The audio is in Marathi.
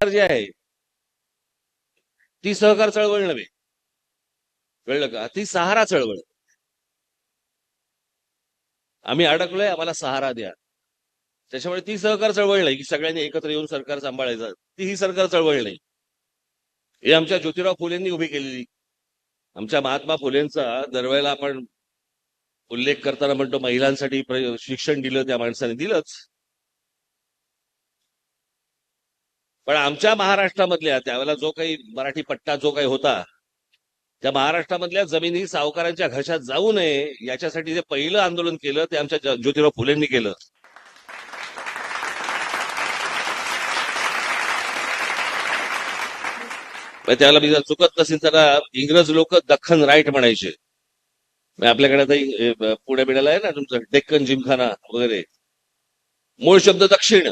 जी आहे ती सहकार चळवळ नव्हे, कळलं का? ती सहारा चळवळ. आम्ही अडकलोय, आम्हाला सहारा द्या. त्याच्यामुळे ती सहकार चळवळ नाही की सगळ्यांनी एकत्र येऊन सरकार सांभाळायचं. ती ही सरकार चळवळ नाही. हे आमच्या ज्योतिराव फुलेंनी उभी केलेली. आमच्या महात्मा फुलेंचा दरवेळेला आपण उल्लेख करताना म्हणतो महिलांसाठी शिक्षण दिलं, त्या माणसाने दिलंच. पण आमच्या महाराष्ट्रामधल्या त्यावेळेला जो काही मराठी पट्टा जो काही होता, त्या महाराष्ट्रामधल्या जमिनी सावकारांच्या घशात जाऊ नये याच्यासाठी जे पहिलं आंदोलन केलं ते आमच्या ज्योतिराव फुलेंनी केलं. त्याला मी जर चुकत नसेल तर इंग्रज लोक दख्खन राईट म्हणायचे. आपल्याकडे आता पुणे बिण्याला आहे ना तुमचं डेक्कन जिमखाना वगैरे, मूळ शब्द दक्षिण.